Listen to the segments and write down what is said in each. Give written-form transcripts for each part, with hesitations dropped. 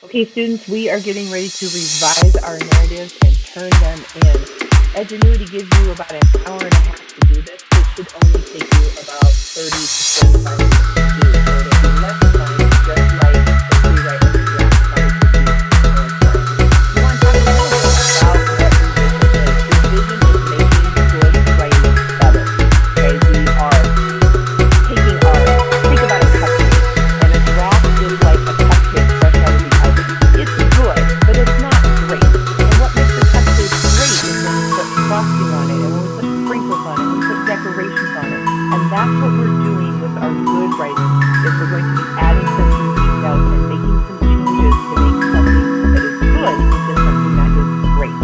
Okay, students, we are getting ready to revise our narratives and turn them in. Edgenuity gives you about an hour and a half to do this. It should only take you about 30 to 45 minutes to do. So it'll be less fun, just like the pre-write and the draft. That would take you more time. You want to talk a little bit about what revision is. Revision is making good writing better. Okay, we are taking our, think about a cupcake, and a draft is like a cupcake fresh out of the oven. It's good, but it's not great. And what makes a cupcake great is when we put frosting on it, and when we put sprinkles on it, and we put decorations on it. And that's what we're doing with our good writing, is we're going to be adding some details and making some changes to make something that is good into something that is great.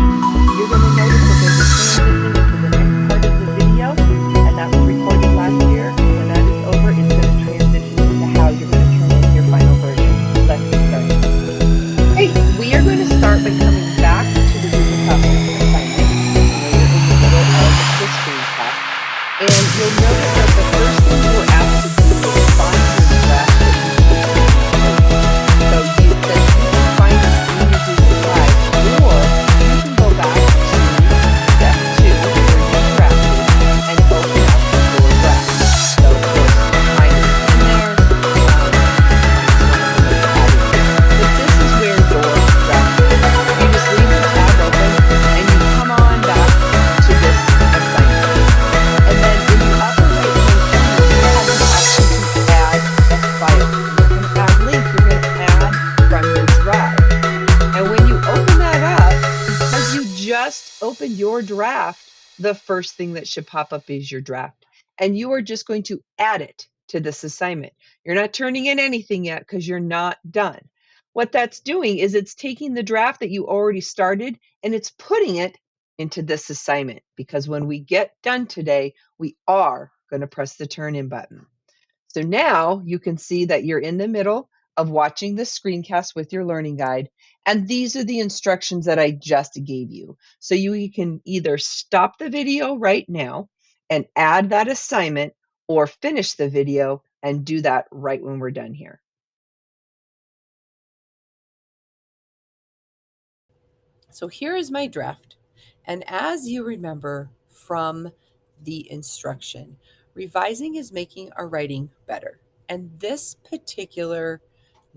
You're going to notice that there's a transition into the next part of the video, and that was recorded last year. When that is over, it's going to transition into how you're going to turn in your final version. Let's get started. Okay, we are going to start by coming back to the Google Classroom assignment. We're in the middle of the screencast. And you'll notice that the first thing you were asked to do is find your draft that you so you said you can find it in your Google Drive, or you can go back to step 2 where you drafted and open up your draft. So of course, mine is in there. But this is where your draft is. You just leave the tab open and you come on back to this assignment. And then in the upper right hand corner, you have the option to add a file. You're going to add link, you're going to add from your drive. And when you open that up, because you just opened your draft, the first thing that should pop up is your draft. And you are just going to add it to this assignment. You're not turning in anything yet because you're not done. What that's doing is it's taking the draft that you already started and it's putting it into this assignment, because when we get done today, we are going to press the turn in button. So now you can see that you're in the middle of watching the screencast with your learning guide. And these are the instructions that I just gave you. So you can either stop the video right now and add that assignment, or finish the video and do that right when we're done here. So here is my draft. And as you remember from the instruction, revising is making our writing better. And this particular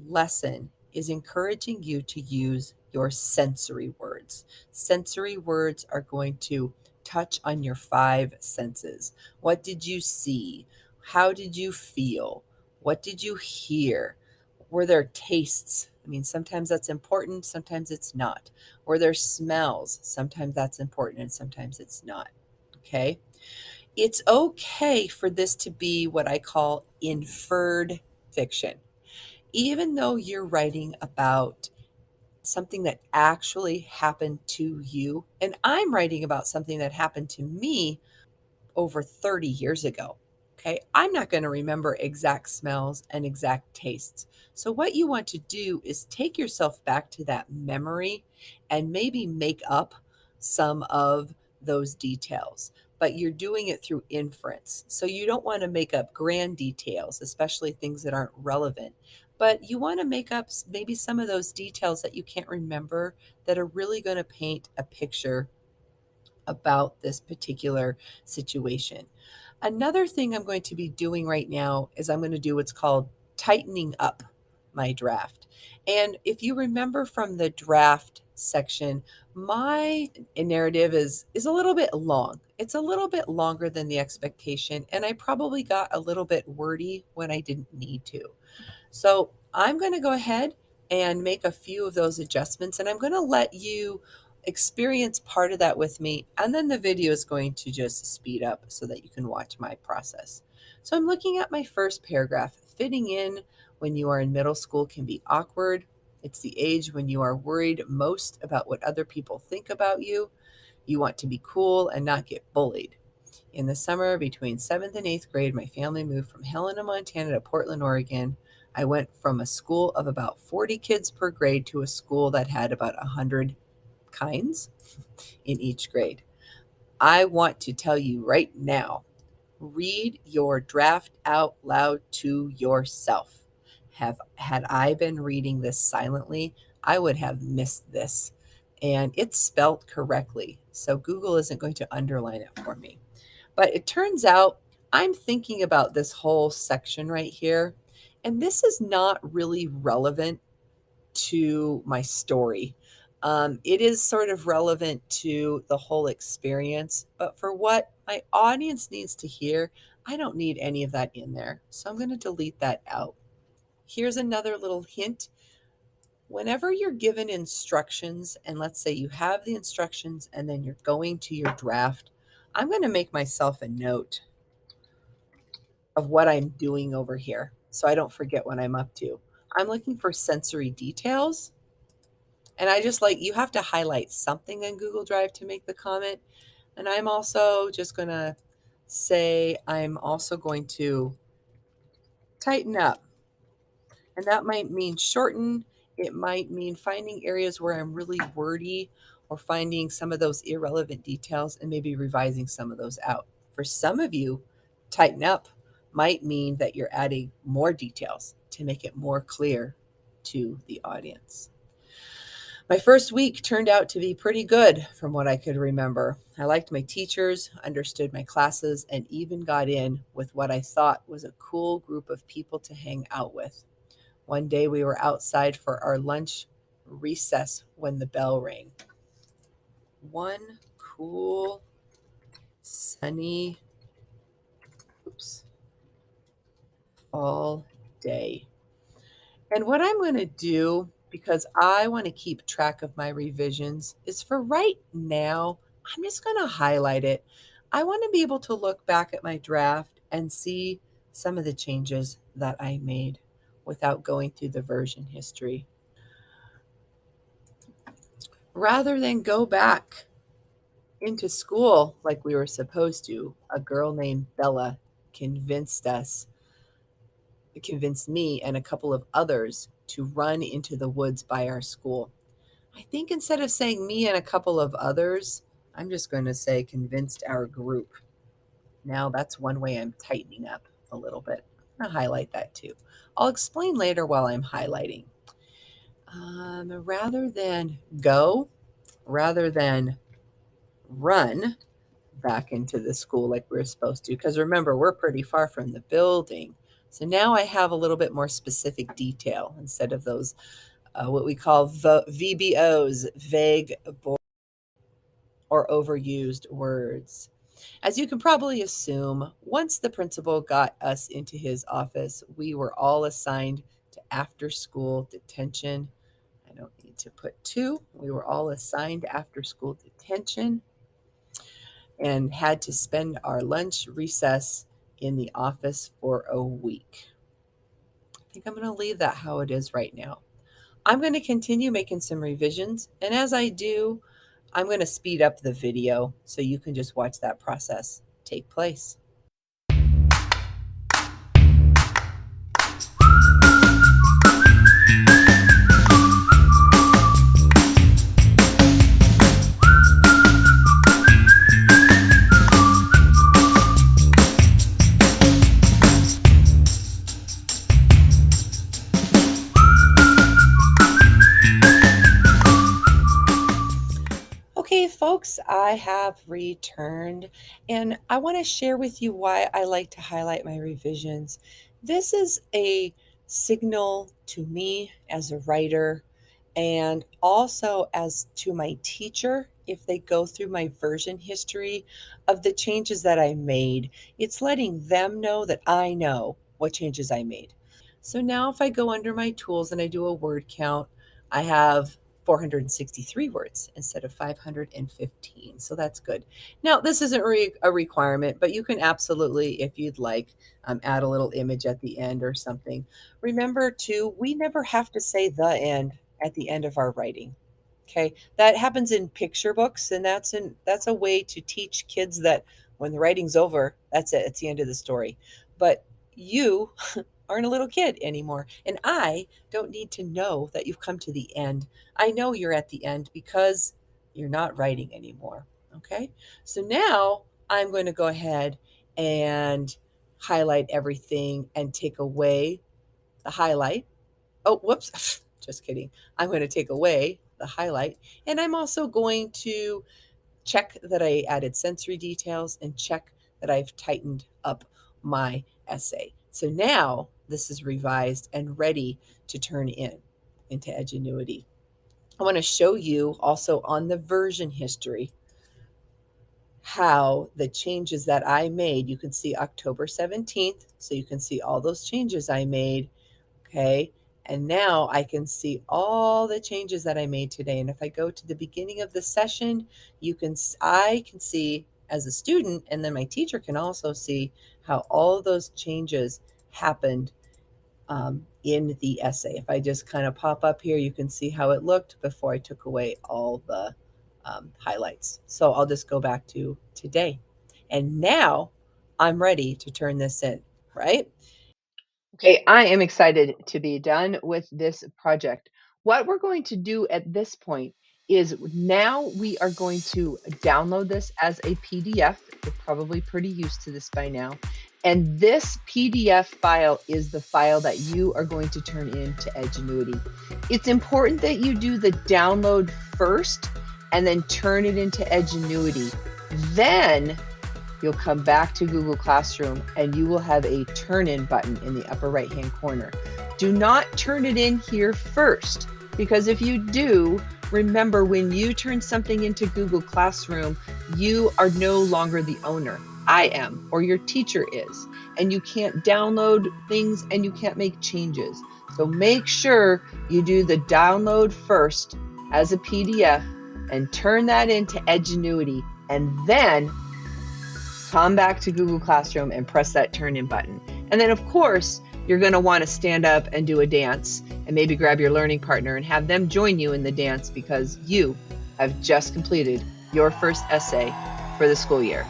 lesson is encouraging you to use your sensory words. Sensory words are going to touch on your 5 senses. What did you see? How did you feel? What did you hear? Were there tastes? I mean, sometimes that's important, sometimes it's not. Or there smells. Sometimes that's important and sometimes it's not. Okay? It's okay for this to be what I call inferred fiction. Even though you're writing about something that actually happened to you, and I'm writing about something that happened to me over 30 years ago. Okay, I'm not going to remember exact smells and exact tastes. So, what you want to do is take yourself back to that memory and maybe make up some of those details. But you're doing it through inference. So, you don't want to make up grand details, especially things that aren't relevant. But you want to make up maybe some of those details that you can't remember that are really going to paint a picture about this particular situation. Another thing I'm going to be doing right now is I'm going to do what's called tightening up my draft. And if you remember from the draft section, my narrative is a little bit long. It's a little bit longer than the expectation, and I probably got a little bit wordy when I didn't need to. So I'm going to go ahead and make a few of those adjustments, and I'm going to let you experience part of that with me, and then the video is going to just speed up so that you can watch my process. So I'm looking at my first paragraph. Fitting in when you are in middle school can be awkward. It's the age when you are worried most about what other people think about you. You want to be cool and not get bullied. In the summer between 7th and 8th grade, my family moved from Helena, Montana to Portland, Oregon. I went from a school of about 40 kids per grade to a school that had about 100 kinds in each grade. I want to tell you right now, read your draft out loud to yourself. Had I been reading this silently, I would have missed this. And it's spelt correctly. So Google isn't going to underline it for me. But it turns out I'm thinking about this whole section right here. And this is not really relevant to my story. It is sort of relevant to the whole experience, but for what my audience needs to hear, I don't need any of that in there. So I'm going to delete that out. Here's another little hint. Whenever you're given instructions, and let's say you have the instructions and then you're going to your draft, I'm going to make myself a note of what I'm doing over here so I don't forget what I'm up to. I'm looking for sensory details. And I just like, you have to highlight something in Google Drive to make the comment. And I'm also just going to say, I'm also going to tighten up. And that might mean shorten. It might mean finding areas where I'm really wordy or finding some of those irrelevant details and maybe revising some of those out. For some of you, tighten up might mean that you're adding more details to make it more clear to the audience. My first week turned out to be pretty good from what I could remember. I liked my teachers, understood my classes, and even got in with what I thought was a cool group of people to hang out with. One day we were outside for our lunch recess when the bell rang. One cool, sunny, fall day. And what I'm going to do, because I want to keep track of my revisions, is for right now, I'm just going to highlight it. I want to be able to look back at my draft and see some of the changes that I made without going through the version history. Rather than go back into school like we were supposed to, a girl named Bella convinced me and a couple of others to run into the woods by our school. I think instead of saying me and a couple of others, I'm just going to say convinced our group. Now that's one way I'm tightening up a little bit. I'm going to highlight that too. I'll explain later while I'm highlighting. Rather than run back into the school like we were supposed to, because remember, we're pretty far from the building. So now I have a little bit more specific detail instead of those what we call VBOs, vague or overused words. As you can probably assume, once the principal got us into his office, we were all assigned to after school detention. I don't need to put two. We were all assigned after school detention and had to spend our lunch recess in the office for a week. I think I'm going to leave that how it is right now. I'm going to continue making some revisions, and as I do, I'm going to speed up the video so you can just watch that process take place. Okay, folks, I have returned and I want to share with you why I like to highlight my revisions. This is a signal to me as a writer and also as to my teacher if they go through my version history of the changes that I made. It's letting them know that I know what changes I made. So now if I go under my tools and I do a word count, I have 463 words instead of 515. So that's good. Now, this isn't a requirement, but you can absolutely, if you'd like, add a little image at the end or something. Remember, too, we never have to say the end at the end of our writing. Okay, that happens in picture books, and that's a way to teach kids that when the writing's over, that's it. It's the end of the story. But you aren't a little kid anymore. And I don't need to know that you've come to the end. I know you're at the end because you're not writing anymore. Okay. So now I'm going to go ahead and highlight everything and take away the highlight. Oh, whoops. just kidding. I'm going to take away the highlight, and I'm also going to check that I added sensory details and check that I've tightened up my essay. So now this is revised and ready to turn into Edgenuity. I want to show you also on the version history how the changes that I made, you can see October 17th, so you can see all those changes I made, okay? And now I can see all the changes that I made today. And if I go to the beginning of the session, I can see as a student, and then my teacher can also see how all those changes happened in the essay. If I just kind of pop up here, you can see how it looked before I took away all the highlights. So I'll just go back to today. And now I'm ready to turn this in, right? Okay, I am excited to be done with this project. What we're going to do at this point is now we are going to download this as a PDF. You're probably pretty used to this by now. And this PDF file is the file that you are going to turn into Edgenuity. It's important that you do the download first and then turn it into Edgenuity. Then you'll come back to Google Classroom and you will have a turn-in button in the upper right-hand corner. Do not turn it in here first, because if you do, remember when you turn something into Google Classroom, you are no longer the owner. I am, or your teacher is, and you can't download things and you can't make changes. So make sure you do the download first as a PDF and turn that into Edgenuity, and then come back to Google Classroom and press that turn in button. And then of course, you're going to want to stand up and do a dance and maybe grab your learning partner and have them join you in the dance, because you have just completed your first essay for the school year.